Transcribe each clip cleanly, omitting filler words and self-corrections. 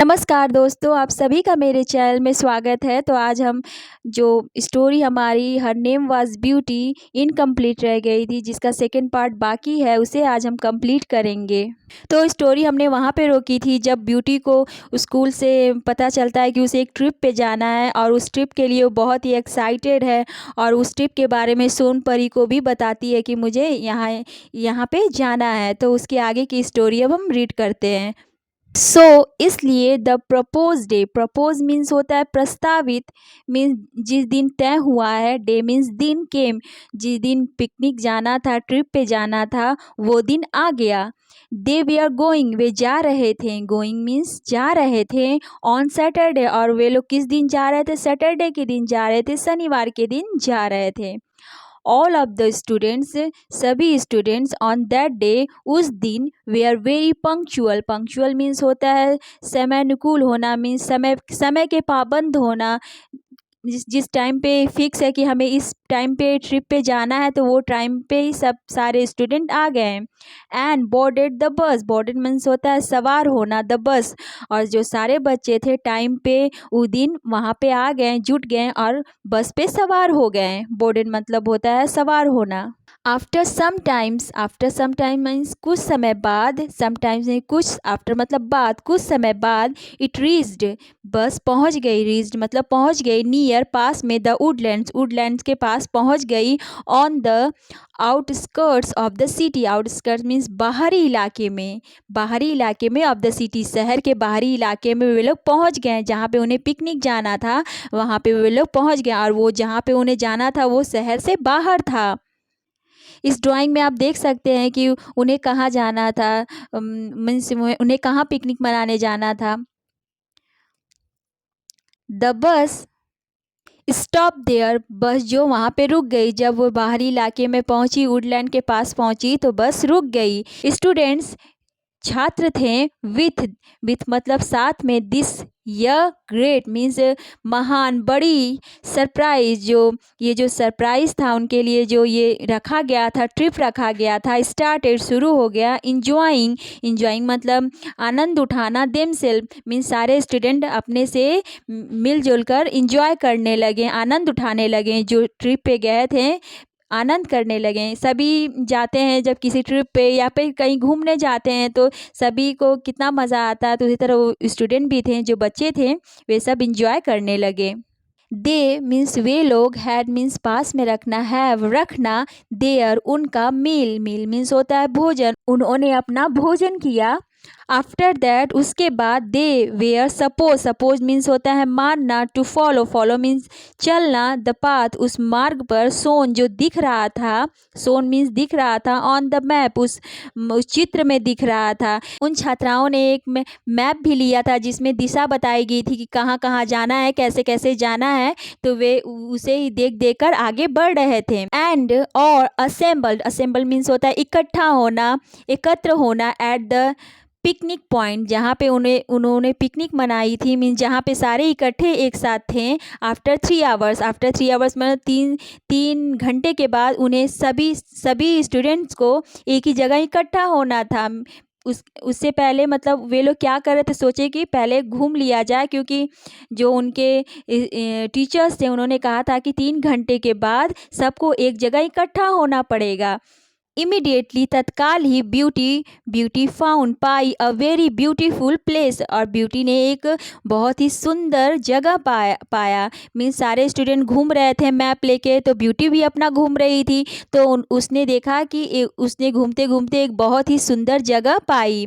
नमस्कार दोस्तों, आप सभी का मेरे चैनल में स्वागत है। तो आज हम जो स्टोरी हमारी her name was beauty incomplete रह गई थी, जिसका सेकंड पार्ट बाकी है, उसे आज हम कंप्लीट करेंगे। तो स्टोरी हमने वहाँ पे रोकी थी जब ब्यूटी को स्कूल से पता चलता है कि उसे एक ट्रिप पे जाना है और उस ट्रिप के लिए वो बहुत ही एक्साइटेड है और उस ट्रिप के बारे में सोन परी को भी बताती है कि मुझे यहाँ यहाँ पे जाना है। तो उसके आगे की स्टोरी अब हम रीड करते हैं। इसलिए the propose day, propose means होता है प्रस्तावित, मीन्स जिस दिन तय हुआ है, डे मीन्स दिन, केम जिस दिन पिकनिक जाना था, ट्रिप पे जाना था, वो दिन आ गया। दे वी आर गोइंग, वे जा रहे थे, गोइंग मीन्स जा रहे थे, ऑन सैटरडे, और वे लोग किस दिन जा रहे थे, सैटरडे के दिन जा रहे थे, शनिवार के दिन जा रहे थे। ऑल ऑफ द स्टूडेंट्स, सभी स्टूडेंट्स ऑन दैट डे, उस दिन, they are very punctual, punctual means होता है समय अनुकूल होना, मीन्स समय समय के पाबंद होना। जिस टाइम पे फिक्स है कि हमें इस टाइम पे ट्रिप पे जाना है, तो वो टाइम पे ही सब सारे स्टूडेंट आ गए हैं। And boarded the bus, boarded means होता है सवार होना, द बस, और जो सारे बच्चे थे टाइम पे उस दिन वहाँ पे आ गए, जुट गए और बस पे सवार हो गए। बोर्डेड मतलब होता है सवार होना। आफ्टर सम टाइम मीन्स कुछ समय बाद, समटाइम्स कुछ, आफ्टर मतलब बाद, कुछ समय बाद, इट रीच्ड, बस पहुंच गई, रीच्ड मतलब पहुंच गई, नियर पास में, द वुडलैंड्स, वुडलैंड्स के पास पहुंच गई, on the outskirts of the city, outskirts means बाहरी इलाके में, बाहरी इलाके में, ऑफ द सिटी शहर के बाहरी इलाके में वे लोग पहुंच गए, जहाँ पे उन्हें पिकनिक जाना था वहाँ पे वे लोग पहुंच गए, और वो जहाँ पे उन्हें जाना था वो शहर से बाहर था। इस ड्राइंग में आप देख सकते हैं कि उन्हें कहाँ जाना था, मीन्स उन्हें कहाँ पिकनिक मनाने जाना था। द बस स्टॉप देयर, बस जो वहाँ पे रुक गई, जब वो बाहरी इलाके में पहुंची, वुडलैंड के पास पहुंची, तो बस रुक गई। स्टूडेंट्स, छात्र थे, विथ मतलब साथ में, दिस यह ग्रेट मीन्स महान, बड़ी, सरप्राइज, जो ये जो सरप्राइज था उनके लिए, जो ये रखा गया था, ट्रिप रखा गया था, स्टार्टेड शुरू हो गया, इंजॉइंग, इंजॉइंग मतलब आनंद उठाना, देम सेल्फ मीन्स सारे स्टूडेंट अपने से मिलजुल कर इंजॉय करने लगे, आनंद उठाने लगे, जो ट्रिप पे गए थे आनंद करने लगे। सभी जाते हैं जब किसी ट्रिप पे या फिर कहीं घूमने जाते हैं तो सभी को कितना मज़ा आता है, तो उसी तरह वो स्टूडेंट भी थे, जो बच्चे थे वे सब इंजॉय करने लगे। दे मीन्स वे लोग, हैड मीन्स पास में रखना, हैव रखना, देयर उनका, मील, मील मीन्स होता है भोजन, उन्होंने अपना भोजन किया। आफ्टर दैट उसके बाद, दे वेयर सपोज, सपोज मीन्स होता है मानना, टू फॉलो, फॉलो मीन्स चलना, द पाथ उस मार्ग पर, सोन जो दिख रहा था, सोन मीन्स दिख रहा था, ऑन द मैप उस चित्र में दिख रहा था। उन छात्राओं ने एक मैप भी लिया था जिसमें दिशा बताई गई थी कि कहाँ कहाँ जाना है, कैसे कैसे जाना है, तो वे उसे ही देख देख कर आगे बढ़ रहे थे। एंड और असेंबल्ड, असेंबल मीन्स होता है इकट्ठा होना, एकत्र होना, एट द पिकनिक पॉइंट, जहाँ पे उन्होंने पिकनिक मनाई थी, मीन्स जहाँ पे सारे इकट्ठे एक साथ थे। आफ्टर 3 आवर्स, आफ्टर 3 आवर्स मतलब तीन घंटे के बाद उन्हें सभी स्टूडेंट्स को एक ही जगह इकट्ठा होना था। उससे पहले मतलब वे लोग क्या कर रहे थे, सोचे कि पहले घूम लिया जाए, क्योंकि जो उनके टीचर्स थे उन्होंने कहा था कि 3 घंटे के बाद सबको एक जगह इकट्ठा होना पड़ेगा। इमीडिएटली तत्काल ही, ब्यूटी फाउंड, पाई अ वेरी ब्यूटीफुल प्लेस, और ब्यूटी ने एक बहुत ही सुंदर जगह पाया। मीन्स सारे स्टूडेंट घूम रहे थे मैप लेके, तो ब्यूटी भी अपना घूम रही थी, तो उसने देखा कि उसने घूमते घूमते एक बहुत ही सुंदर जगह पाई।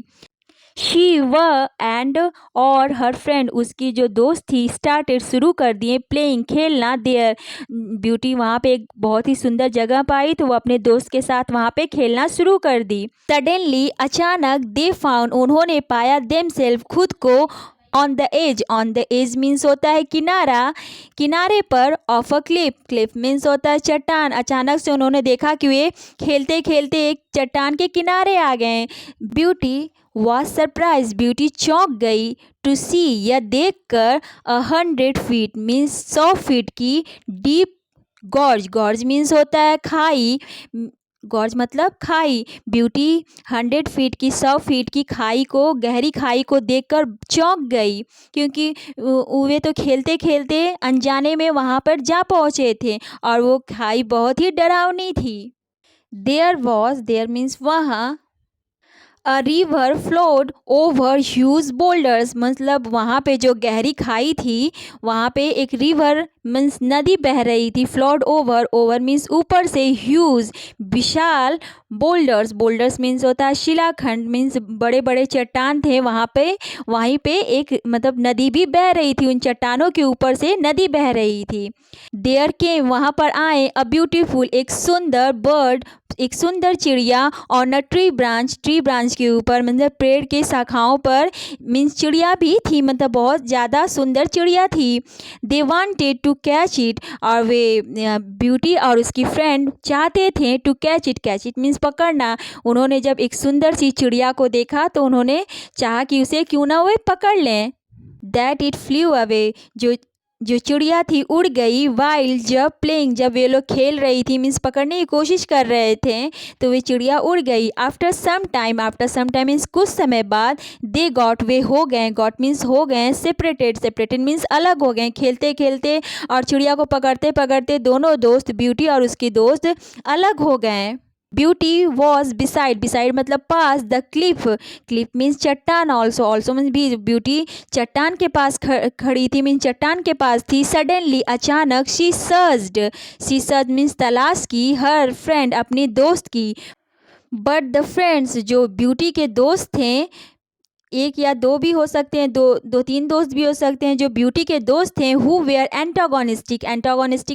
शी व एंड और हर फ्रेंड उसकी जो दोस्त थी, स्टार्टेड शुरू कर दिए, प्लेइंग खेलना, देयर ब्यूटी वहाँ पे एक बहुत ही सुंदर जगह पाई, तो वो अपने दोस्त के साथ वहाँ पे खेलना शुरू कर दी। सडनली अचानक, दे फाउंड उन्होंने पाया, देम सेल्फ खुद को, ऑन द एज मीन्स होता है किनारा, किनारे पर, of a cliff, Cliff means होता है चट्टान, अचानक से उन्होंने देखा कि वे खेलते खेलते एक चट्टान के किनारे आ गए। ब्यूटी वॉज सरप्राइज, ब्यूटी चौंक गई, टू सी यह देख कर, 100 फीट मीन्स 100 फीट की डीप गॉर्ज, गॉर्ज मीन्स होता है खाई, गॉर्ज मतलब खाई। ब्यूटी 100 फीट की 100 फीट की खाई को, गहरी खाई को देखकर चौंक गई, क्योंकि वे तो खेलते खेलते अनजाने में वहाँ पर जा पहुँचे थे और वो खाई बहुत ही डरावनी थी। देयर मीन्स वहाँ, a river flowed over huge boulders मतलब वहाँ पे जो गहरी खाई थी वहाँ पे एक रिवर मीन्स नदी बह रही थी। फ्लोड ओवर, ओवर मीन्स ऊपर से, ह्यूज विशाल, बोल्डर्स, बोल्डर्स मीन्स होता है शिलाखंड, मीन्स बड़े बड़े चट्टान थे वहाँ पे। वहीं पे एक मतलब नदी भी बह रही थी, उन चट्टानों के ऊपर से नदी बह रही थी। देयर के वहाँ पर आए अ ब्यूटीफुल, एक सुंदर बर्ड, एक सुंदर चिड़िया, ऑन अ ट्री ब्रांच के ऊपर मतलब पेड़ के शाखाओं पर, मीन्स चिड़िया भी थी, मतलब बहुत ज़्यादा सुंदर चिड़िया थी। They wanted to catch it, और वे ब्यूटी और उसकी फ्रेंड चाहते थे टू कैच इट मीन्स पकड़ना। उन्होंने जब एक सुंदर सी चिड़िया को देखा तो उन्होंने चाहा कि उसे क्यों ना वे पकड़ लें। दैट इट फ्लू अवे, जो चिड़िया थी उड़ गई। वाइल, जब प्लेइंग, जब वे लोग खेल रही थी मीन्स पकड़ने की कोशिश कर रहे थे तो वे चिड़िया उड़ गई। आफ्टर सम टाइम मीन्स कुछ समय बाद, दे गॉट, वे हो गए, गॉट मीन्स हो गए, सेपरेटेड मीन्स अलग हो गए खेलते खेलते, और चिड़िया को पकड़ते पकड़ते दोनों दोस्त, ब्यूटी और उसकी दोस्त, अलग हो गए। ब्यूटी वॉज बिसाइड मतलब पास द क्लिफ मीन्स चट्टान, ऑल्सो मीन्स भी, ब्यूटी चट्टान के पास खड़ी थी, मीन्स चट्टान के पास थी। सडनली अचानक, शी सर्च मीन्स तलाश की, हर फ्रेंड अपनी दोस्त की। बट द फ्रेंड्स, जो ब्यूटी के दोस्त थे, एक या दो भी हो सकते हैं, दो तीन दोस्त भी हो सकते हैं, जो ब्यूटी के दोस्त थे, who were antagonistic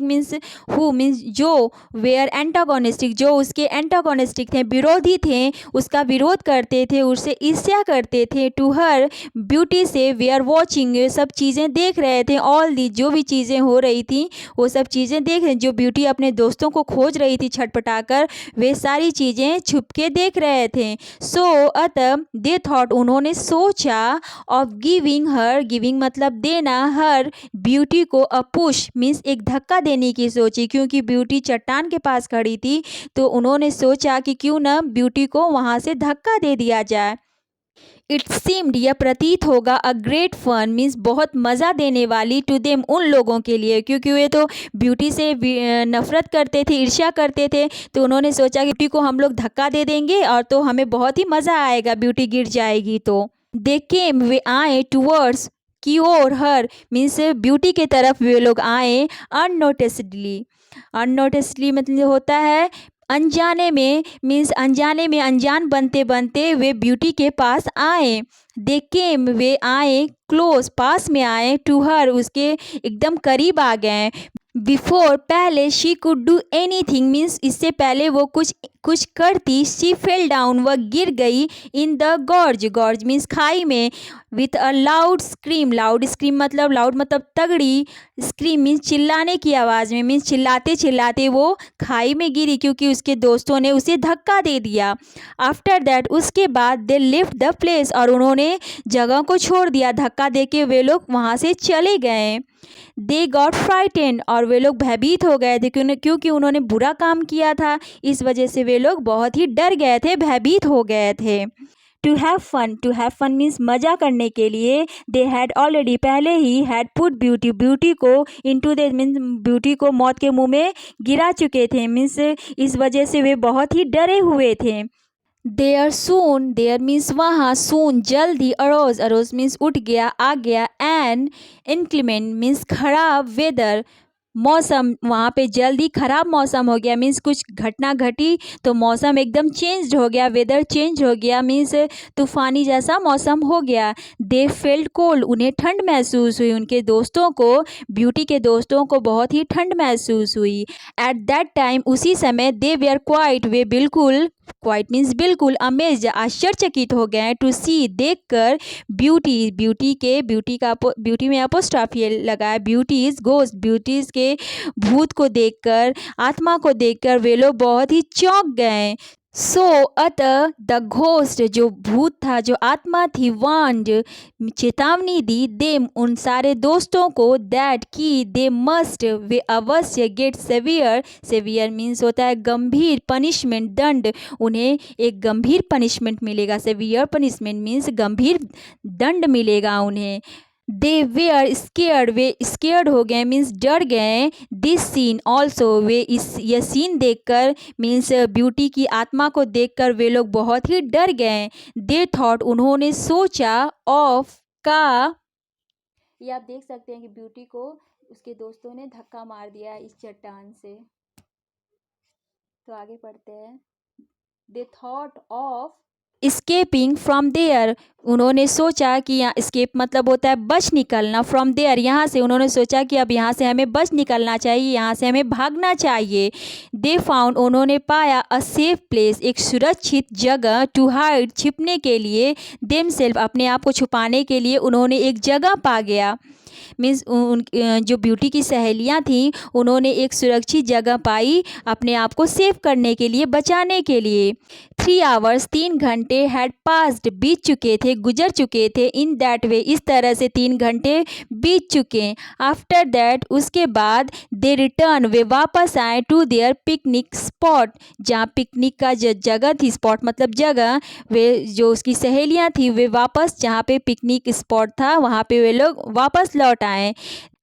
means who means जो, वेयर एंटागोनिस्टिक जो उसके एंटागोनिस्टिक थे, विरोधी थे, उसका विरोध करते थे, उससे ईर्ष्या करते थे। टू हर, ब्यूटी से, वेयर वॉचिंग, ये सब चीज़ें देख रहे थे। ऑल दी, जो भी चीज़ें हो रही थी वो सब चीज़ें देख रहे, जो ब्यूटी अपने दोस्तों को खोज रही थी छटपटाकर, वे सारी चीज़ें छुप के देख रहे थे। सो अतः दे थॉट, उन्होंने सोचा, ऑफ गिविंग मतलब देना, हर ब्यूटी को अ पुश मीन्स एक धक्का देने की सोची, क्योंकि ब्यूटी चट्टान के पास खड़ी थी तो उन्होंने सोचा कि क्यों ना ब्यूटी को वहाँ से धक्का दे दिया जाए। इट सीम्ड, यह प्रतीत होगा, अ ग्रेट फन मीन्स बहुत मज़ा देने वाली, टू देम उन लोगों के लिए, क्योंकि वे तो ब्यूटी से नफरत करते थे, ईर्ष्या करते थे, तो उन्होंने सोचा कि ब्यूटी को हम लोग धक्का दे देंगे और तो हमें बहुत ही मज़ा आएगा, ब्यूटी गिर जाएगी तो। दे केम, वे आए, टूवर्ड्स की ओर, हर मीन्स ब्यूटी के तरफ वे लोग आए। अननोटिसली मतलब होता है अनजाने में, मीन्स अनजाने में, अनजान बनते बनते वे ब्यूटी के पास आए। दे केम, वे आए, क्लोज पास में आए, टू हर उसके एकदम करीब आ गए। बिफोर पहले, she could do anything means इससे पहले वो कुछ करती, शी फेल डाउन, वह गिर गई, इन द गॉर्ज मीन्स खाई में, with a loud scream loud मतलब तगड़ी, स्क्रीम मीन्स चिल्लाने की आवाज़ में, मीन्स चिल्लाते चिल्लाते वो खाई में गिरी, क्योंकि उसके दोस्तों ने उसे धक्का दे दिया। आफ्टर दैट, उसके बाद, दे लिफ्ट द प्लेस, और उन्होंने जगह को छोड़ दिया, धक्का दे के वे लोग वहाँ से चले गए। दे गॉट फ्राइटेंड, और वे लोग भयभीत हो गए थे, क्योंकि उन्होंने बुरा काम किया था, इस वजह से वे लोग बहुत ही डर गए थे, भयभीत हो गए थे। टू हैव फन मीन्स मज़ा करने के लिए। दे हैड ऑलरेडी, पहले ही, हैड पुट ब्यूटी को इनटू द मीन्स ब्यूटी को मौत के मुंह में गिरा चुके थे, मीन्स इस वजह से वे बहुत ही डरे हुए थे। देयर मीन्स वहाँ, सून जल्दी, अरोज मीन्स उठ गया, आ गया, एंड इनक्लीमेंट मीन्स खराब वेदर, मौसम, वहाँ पे जल्दी खराब मौसम हो गया, मीन्स कुछ घटना घटी तो मौसम एकदम चेंज हो गया, वेदर चेंज हो गया, मीन्स तूफानी जैसा मौसम हो गया। दे फेल्ट कोल्ड, उन्हें ठंड महसूस हुई, उनके दोस्तों को, ब्यूटी के दोस्तों को बहुत ही ठंड महसूस हुई। एट दैट टाइम, उसी समय, they were quite, they quite means बिल्कुल, अमेज्ड आश्चर्यचकित हो गए, टू सी देखकर, ब्यूटी में अपोस्ट्रोफी लगाया, ब्यूटीज के भूत को देखकर, आत्मा को देखकर वे लोग बहुत ही चौंक गए। सो अतः द घोस्ट, जो भूत था, जो आत्मा थी, वांड, चेतावनी दी, देम, उन सारे दोस्तों को, दैट, कि दे मस्ट, वे अवश्य, गेट सेवियर, सेवियर मीन्स होता है गंभीर, पनिशमेंट, दंड, उन्हें एक गंभीर पनिशमेंट मिलेगा। सेवियर पनिशमेंट मीन्स गंभीर दंड मिलेगा उन्हें। दे वेयर स्केयर्ड, वे स्केयर्ड हो गए मीन्स डर गए। दिस सीन ऑल्सो, वे इस यह सीन देखकर मीन्स ब्यूटी की आत्मा को देखकर वे लोग बहुत ही डर गए। दे थॉट, उन्होंने सोचा, ऑफ, का, ये आप देख सकते हैं कि ब्यूटी को उसके दोस्तों ने धक्का मार दिया इस चट्टान से। तो आगे पढ़ते हैं। They thought of escaping from there, उन्होंने सोचा कि यहाँ escape मतलब होता है बच निकलना, फ्रॉम देयर, यहाँ से उन्होंने सोचा कि अब यहाँ से हमें बच निकलना चाहिए, यहाँ से हमें भागना चाहिए। दे फाउंड, उन्होंने पाया, अ सेफ प्लेस, एक सुरक्षित जगह, टू हाइड, छिपने के लिए, देम सेल्फ, अपने आप को छुपाने के लिए उन्होंने एक जगह पा गया। मीन्स उन जो ब्यूटी की सहेलियां थीं उन्होंने एक सुरक्षित जगह पाई अपने आप को सेव करने के लिए, बचाने के लिए। 3 आवर्स, 3 घंटे, हैड पास्ड, बीत चुके थे, गुजर चुके थे, इन दैट वे, इस तरह से 3 घंटे बीत चुके। आफ्टर दैट, उसके बाद, दे रिटर्न, वे वापस आए, टू देयर पिकनिक स्पॉट, जहाँ पिकनिक का जगह थी, स्पॉट मतलब जगह, वे जो उसकी सहेलियां थी वे वापस जहाँ पे पिकनिक स्पॉट था वहाँ पे वे लोग वापस लौट आए।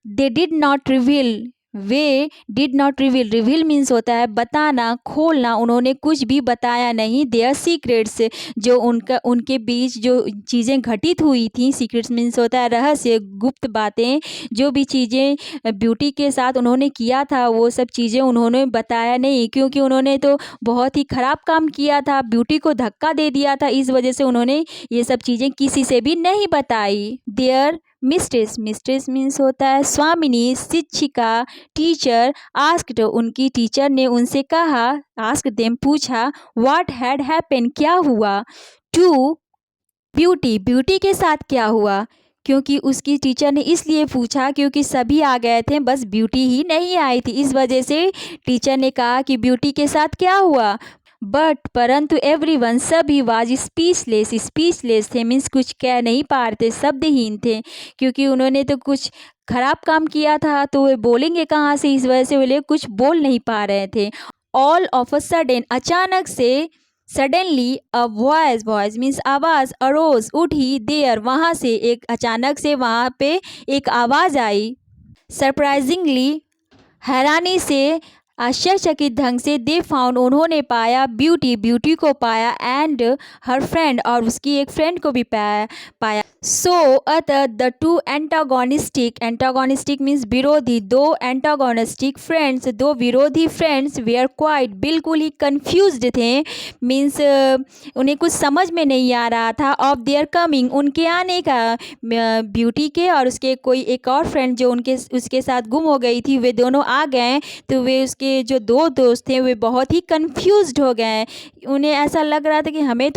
They did not reveal, way did not reveal, reveal means होता है बताना, खोलना, उन्होंने कुछ भी बताया नहीं। देयर सीक्रेट्स, जो उनके बीच जो चीज़ें घटित हुई थी, सीक्रेट्स मीन्स होता है रहस्य, गुप्त बातें, जो भी चीज़ें ब्यूटी के साथ उन्होंने किया था वो सब चीज़ें उन्होंने बताया नहीं, क्योंकि उन्होंने तो बहुत ही ख़राब काम किया था, ब्यूटी को धक्का दे दिया था, इस वजह से उन्होंने ये सब चीज़ें किसी से भी नहीं बताई। देयर मिस्ट्रेस, मिस्ट्रेस मीन्स होता है स्वामिनी, शिक्षिका, टीचर, आस्क्ड, उनकी टीचर ने उनसे कहा, आस्क्ड देम, पूछा, व्हाट हैड हैपन, क्या हुआ, टू ब्यूटी, ब्यूटी के साथ क्या हुआ, क्योंकि उसकी टीचर ने इसलिए पूछा क्योंकि सभी आ गए थे, बस ब्यूटी ही नहीं आई थी, इस वजह से टीचर ने कहा कि ब्यूटी के साथ क्या हुआ। बट, परंतु, एवरीवन, सभी, वाज स्पीचलेस, स्पीचलेस थे मीन्स कुछ कह नहीं पा रहे थे, शब्दहीन थे, क्योंकि उन्होंने तो कुछ खराब काम किया था तो वे बोलेंगे कहाँ से, इस वजह से वे लोग कुछ बोल नहीं पा रहे थे। ऑल ऑफ अ सडन, अचानक से, suddenly, a voice, voice means आवाज़, अरोज, उठी, देयर, वहाँ से, एक अचानक से वहाँ पे एक आवाज़ आई। सरप्राइजिंगली, हैरानी से, आश्चर्यचकित ढंग से, दे फाउंड, उन्होंने पाया, ब्यूटी, ब्यूटी को पाया, एंड हर फ्रेंड, और उसकी एक फ्रेंड को भी पाया। सो अतः the two antagonistic, antagonistic means विरोधी, दो एंटागोनिस्टिक फ्रेंड्स, दो विरोधी फ्रेंड्स, वेयर क्वाइट, बिल्कुल ही कंफ्यूज्ड थे, मीन्स उन्हें कुछ समझ में नहीं आ रहा था, ऑफ देयर कमिंग, उनके आने का, ब्यूटी के और उसके कोई एक और फ्रेंड जो उसके साथ गुम हो गई थी, वे दोनों आ गए, तो वे उसके जो दो दोस्त थे वे बहुत ही कंफ्यूज्ड हो गए। उन्हें ऐसा लग रहा था कि हमने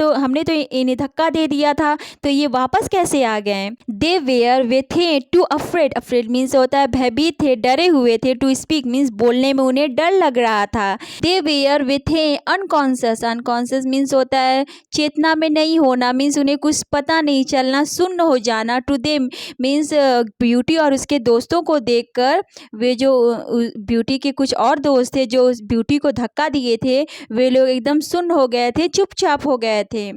तो इन्हें धक्का दे दिया था, तो ये वापस कैसे आ गए। दे वेयर, वे थे, टू अफ्रेड, अफ्रेड मीन्स होता है भयभीत थे, डरे हुए थे, टू स्पीक मीन्स बोलने में उन्हें डर लग रहा था। दे वेयर, वे थे, अनकॉन्शियस, अनकॉन्शियस मीन्स होता है चेतना में नहीं होना, मीन्स उन्हें कुछ पता नहीं चलना, सुन्न हो जाना। टू देम मीन्स ब्यूटी और उसके दोस्तों को देखकर वे जो ब्यूटी के कुछ और दोस्त थे जो उस ब्यूटी को धक्का दिए थे, वे लोग एकदम सुन्न हो गए थे, चुपचाप हो गए थे।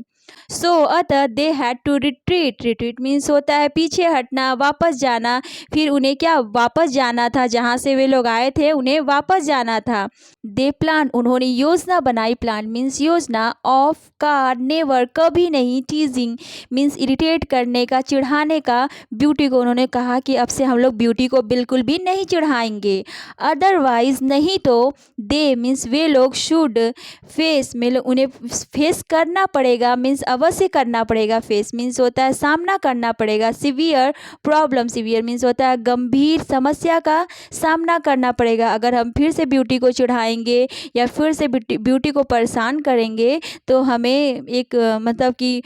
सो अतः they had to retreat, retreat means होता है पीछे हटना, वापस जाना, फिर उन्हें क्या वापस जाना था, जहाँ से वे लोग आए थे उन्हें वापस जाना था। दे प्लान, उन्होंने योजना बनाई, प्लान मीन्स योजना, ऑफ का, नेवर, कभी नहीं, टीजिंग मीन्स इरिटेट करने का, चिढ़ाने का, ब्यूटी को उन्होंने कहा कि अब से हम लोग ब्यूटी को बिल्कुल भी नहीं चिढ़ाएंगे, अदरवाइज, नहीं तो, दे मीन्स वे लोग, शुड फेस, उन्हें फेस करना पड़ेगा, मीन्स अवश्य करना पड़ेगा, फेस मीन्स होता है सामना करना पड़ेगा, सिवियर प्रॉब्लम, सिवियर मीन्स होता है गंभीर समस्या का सामना करना पड़ेगा। अगर हम फिर से ब्यूटी को चिढ़ाएंगे या फिर से ब्यूटी को परेशान करेंगे तो हमें एक मतलब कि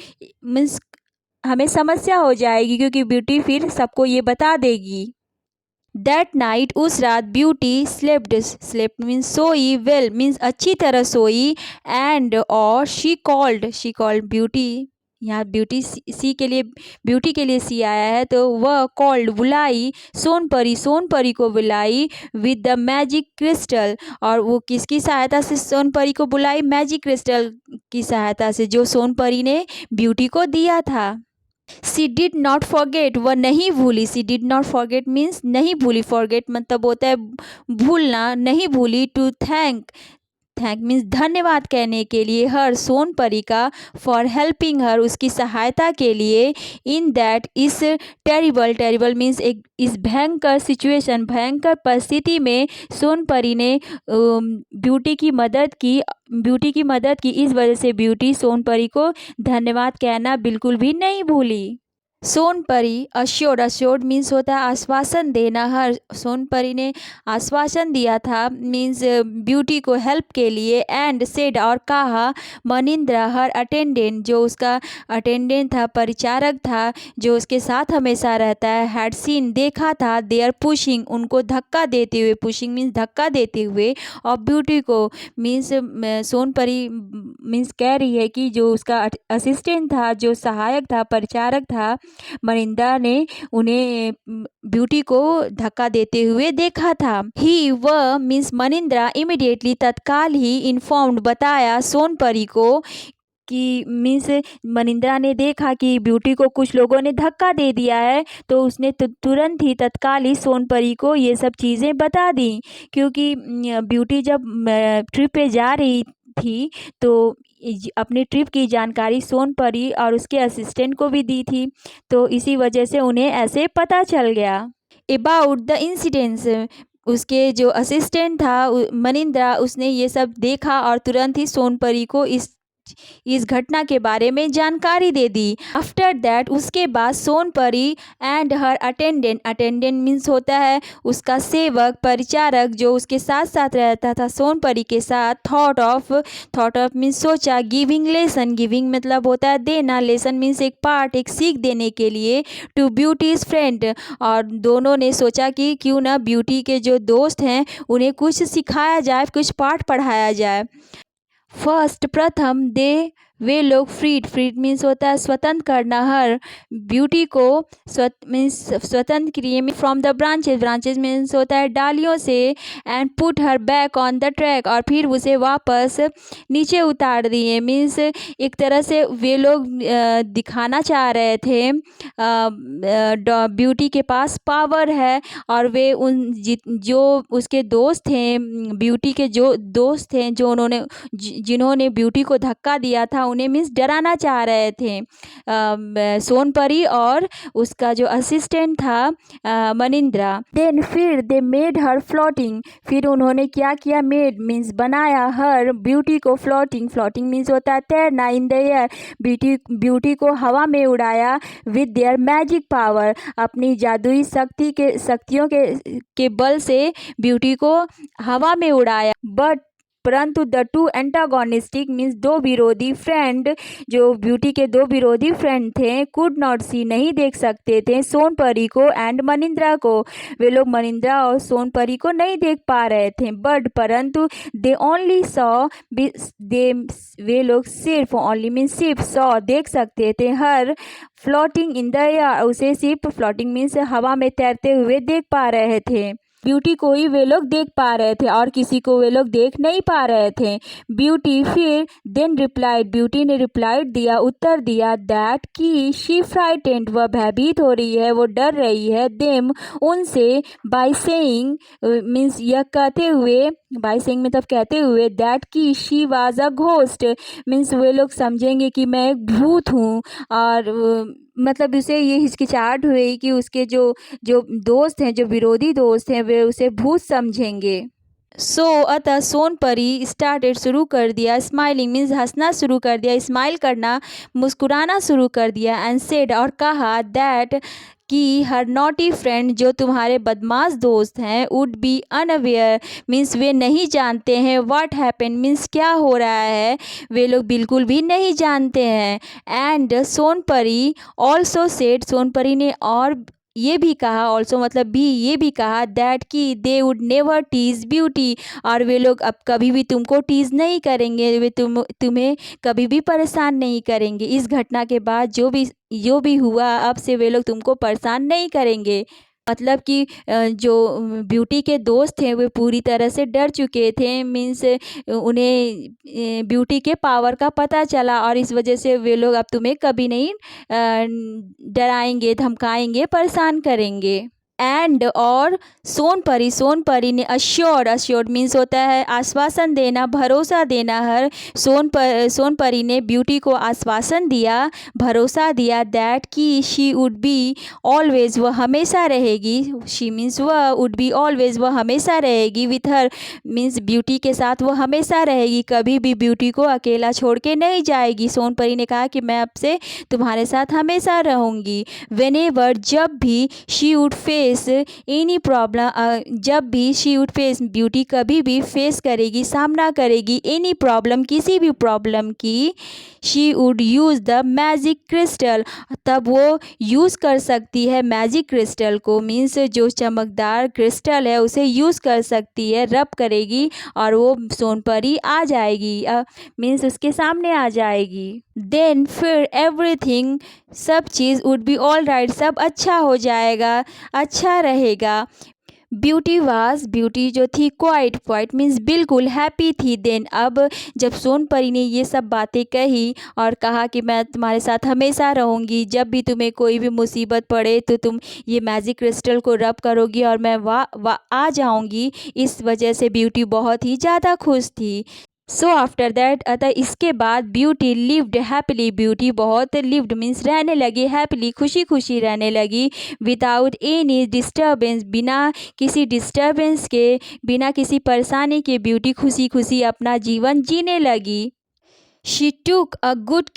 मीन्स हमें समस्या हो जाएगी, क्योंकि ब्यूटी फिर सबको ये बता देगी। दैट नाइट उस रात ब्यूटी स्लेप्ट मीन्स सोई वेल मीन्स अच्छी तरह सोई एंड और शी कॉल्ड ब्यूटी। यहाँ ब्यूटी सी के लिए ब्यूटी के लिए सी आया है तो वह कॉल्ड बुलाई सोनपरी को बुलाई विद द मैजिक क्रिस्टल। और वो किसकी सहायता से सोनपरी को बुलाई? मैजिक क्रिस्टल की सहायता से जो सोनपरी ने ब्यूटी को दिया था। सी डिड नॉट फॉरगेट वह नहीं भूली। सी डिड नॉट फॉरगेट मीन्स नहीं भूली। फॉरगेट मतलब होता है भूलना, नहीं भूली। टू थैंक मीन्स धन्यवाद कहने के लिए हर सोनपरी का फॉर हेल्पिंग हर उसकी सहायता के लिए इन दैट इस टेरिबल मीन्स एक इस भयंकर सिचुएशन भयंकर परिस्थिति में सोनपरी ने ब्यूटी की मदद की। इस वजह से ब्यूटी सोनपरी को धन्यवाद कहना बिल्कुल भी नहीं भूली। सोनपरी अश्योर्ड मीन्स होता है आश्वासन देना। हर सोनपरी ने आश्वासन दिया था मीन्स ब्यूटी को हेल्प के लिए। एंड सेड और कहा मनिंद्रा हर अटेंडेंट जो उसका अटेंडेंट था परिचारक था जो उसके साथ हमेशा रहता है हैड सीन देखा था देयर पुशिंग उनको धक्का देते हुए। पुशिंग मीन्स धक्का देते हुए और ब्यूटी को मीन्स सोनपरी मीन्स कह रही है कि जो उसका असिस्टेंट था जो सहायक था परिचारक था मनिंद्रा ने उन्हें ब्यूटी को धक्का देते हुए देखा था। ही वह मीन्स मनिंद्रा इमीडिएटली तत्काल ही इन्फॉर्म्ड बताया सोनपरी को कि मीन्स मनिंद्रा ने देखा कि ब्यूटी को कुछ लोगों ने धक्का दे दिया है तो उसने तुरंत ही तत्काल ही सोनपरी को ये सब चीज़ें बता दी। क्योंकि ब्यूटी जब ट्रिप पे जा रही थी तो अपनी ट्रिप की जानकारी सोनपरी और उसके असिस्टेंट को भी दी थी तो इसी वजह से उन्हें ऐसे पता चल गया। अबाउट द इंसिडेंट्स उसके जो असिस्टेंट था मनिंद्रा उसने ये सब देखा और तुरंत ही सोनपरी को इस घटना के बारे में जानकारी दे दी। आफ्टर दैट उसके बाद Sonpari and her attendant means होता है उसका सेवक परिचारक जो उसके साथ साथ रहता था सोनपरी के साथ। थॉट ऑफ मीन्स सोचा। गिविंग लेसन गिविंग मतलब होता है देना। लेसन मीन्स एक पार्ट एक सीख देने के लिए। टू ब्यूटीज फ्रेंड और दोनों ने सोचा कि क्यों ना ब्यूटी के जो दोस्त हैं उन्हें कुछ सिखाया जाए कुछ पाठ पढ़ाया जाए। फर्स्ट प्रथम वे लोग फ्रीड मीन्स होता है स्वतंत्र करना हर ब्यूटी को मीन्स स्वतंत्र किए फ्रॉम द ब्रांचेज मीन्स होता है डालियों से। And put her back on the track और फिर उसे वापस नीचे उतार दिए। मीन्स एक तरह से वे लोग दिखाना चाह रहे थे ब्यूटी के पास पावर है और वे जो उसके दोस्त थे ब्यूटी के जो दोस्त थे जिन्होंने ब्यूटी को धक्का दिया था उन्हें मीन्स डराना चाह रहे थे सोनपरी और उसका जो असिस्टेंट था मनिंद्रा। देन फिर दे मेड हर फ्लोटिंग फिर उन्होंने क्या किया मेड मीन्स बनाया हर ब्यूटी को फ्लोटिंग मीन्स होता है तैरना इन द एयर ब्यूटी को हवा में उड़ाया विद देयर मैजिक पावर अपनी जादुई शक्तियों के बल से ब्यूटी को हवा में उड़ाया। परंतु द टू एंटागोनिस्टिक मीन्स दो विरोधी फ्रेंड जो ब्यूटी के दो विरोधी फ्रेंड थे कुड नॉट सी नहीं देख सकते थे सोनपरी को एंड मनिंद्रा को। वे लोग मनिंद्रा और सोनपरी को नहीं देख पा रहे थे परंतु दे ओनली सॉ वे लोग सिर्फ ओनली मीन्स सिर्फ सॉ देख सकते थे हर फ्लोटिंग इन द एयर उसे सिर्फ फ्लोटिंग मीन्स हवा में तैरते हुए देख पा रहे थे। ब्यूटी को ही वे लोग देख पा रहे थे और किसी को वे लोग देख नहीं पा रहे थे। ब्यूटी फिर देन रिप्लाइड ब्यूटी ने रिप्लाइड दिया उत्तर दिया दैट कि शी फ्राइटेंड वह भयभीत हो रही है वो डर रही है देम उनसे बाय सेइंग मीन्स यह कहते हुए बाय सेइंग मतलब कहते हुए दैट कि she was a ghost means वे लोग समझेंगे कि मैं एक भूत हूँ और मतलब उसे ये हिचकिचाहट हुई कि उसके जो दोस्त हैं जो विरोधी दोस्त हैं वे उसे भूत समझेंगे। अतः सोनपरी स्टार्टेड शुरू कर दिया स्माइलिंग मीन्स हंसना शुरू कर दिया स्माइल करना मुस्कुराना शुरू कर दिया एंड सेड और कहा दैट कि हर नॉटी फ्रेंड जो तुम्हारे बदमाश दोस्त हैं वुड बी अनअवेयर मीन्स वे नहीं जानते हैं व्हाट हैपन मीन्स क्या हो रहा है वे लोग बिल्कुल भी नहीं जानते हैं। And Sonpari also said Sonpari ने और ये भी कहा ऑल्सो मतलब भी ये भी कहा दैट कि they would never tease Beauty, और वे लोग अब कभी भी तुमको टीज नहीं करेंगे, वे तुम्हें कभी भी परेशान नहीं करेंगे। इस घटना के बाद जो भी हुआ अब से वे लोग तुमको परेशान नहीं करेंगे। मतलब कि जो ब्यूटी के दोस्त थे वे पूरी तरह से डर चुके थे, मीन्स उन्हें ब्यूटी के पावर का पता चला, और इस वजह से वे लोग अब तुम्हें कभी नहीं डराएंगे, धमकाएंगे, परेशान करेंगे। एंड और सोनपरी ने अश्योर्ड मीन्स होता है आश्वासन देना, भरोसा देना। हर सोनपरी ने ब्यूटी को आश्वासन दिया, भरोसा दिया दैट कि शी वुड बी ऑलवेज, वह हमेशा रहेगी। शी मीन्स वह, वुड बी ऑलवेज, वह हमेशा रहेगी। विथ हर मीन्स ब्यूटी के साथ वह हमेशा रहेगी, कभी भी ब्यूटी को अकेला छोड़ के नहीं जाएगी। सोनपरी ने कहा कि मैं अब से तुम्हारे साथ हमेशा रहूँगी। व्हेनेवर, जब भी she would face any problem, जब भी शी वुड फेस, ब्यूटी कभी भी फेस करेगी, सामना करेगी एनी प्रॉब्लम, किसी भी प्रॉब्लम की, she would use the magic crystal, तब वो यूज़ कर सकती है मैजिक क्रिस्टल को, मीन्स जो चमकदार क्रिस्टल है उसे यूज़ कर सकती है, रब करेगी और वो सोनपरी आ जाएगी, मीन्स उसके सामने आ जाएगी। देन फिर एवरीथिंग, सब चीज़ वुड बी ऑल राइट, सब अच्छा हो जाएगा, अच्छा रहेगा। ब्यूटी जो थी क्वाइट मीन्स बिल्कुल हैप्पी थी। देन अब जब सोनपरी ने ये सब बातें कही और कहा कि मैं तुम्हारे साथ हमेशा रहूँगी, जब भी तुम्हें कोई भी मुसीबत पड़े तो तुम ये मैजिक क्रिस्टल को रब करोगी और मैं आ जाऊँगी, इस वजह से ब्यूटी बहुत ही ज़्यादा खुश थी। सो आफ्टर दैट, अतः इसके बाद ब्यूटी लिव्ड हैप्पीली, ब्यूटी बहुत लिव्ड मीन्स रहने लगी, हैप्पीली खुशी खुशी रहने लगी, विदाउट एनी डिस्टर्बेंस, बिना किसी डिस्टर्बेंस के, बिना किसी परेशानी के ब्यूटी खुशी खुशी अपना जीवन जीने लगी। She took a good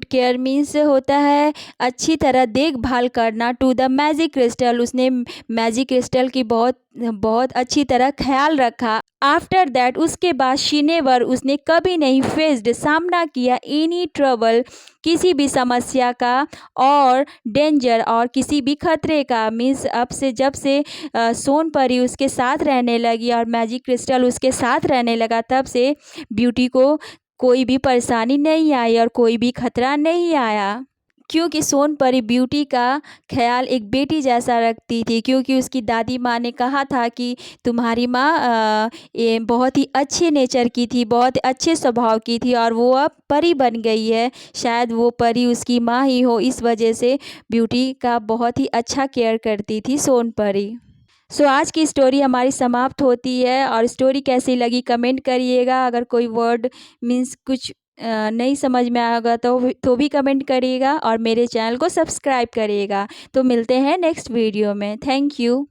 care means होता है अच्छी तरह देखभाल करना। टू द मैजिक क्रिस्टल, उसने मैजिक क्रिस्टल की बहुत बहुत अच्छी तरह ख्याल रखा। आफ्टर दैट, उसके बाद शी नेवर, उसने कभी नहीं फेस्ड, सामना किया, एनी ट्रबल, किसी भी समस्या का, और डेंजर, और किसी भी खतरे का। मीन्स अब से जब से सोनपरी उसके साथ रहने लगी और मैजिक क्रिस्टल उसके साथ रहने लगा, तब से ब्यूटी को कोई भी परेशानी नहीं आई और कोई भी खतरा नहीं आया, क्योंकि सोनपरी ब्यूटी का ख्याल एक बेटी जैसा रखती थी। क्योंकि उसकी दादी माँ ने कहा था कि तुम्हारी माँ ये बहुत ही अच्छे नेचर की थी, बहुत अच्छे स्वभाव की थी, और वो अब परी बन गई है, शायद वो परी उसकी माँ ही हो, इस वजह से ब्यूटी का बहुत ही अच्छा केयर करती थी सोनपरी। सो आज की स्टोरी हमारी समाप्त होती है, और स्टोरी कैसी लगी कमेंट करिएगा। अगर कोई वर्ड मीन्स कुछ नहीं समझ में आएगा तो भी कमेंट करिएगा, और मेरे चैनल को सब्सक्राइब करिएगा। तो मिलते हैं नेक्स्ट वीडियो में। Thank you.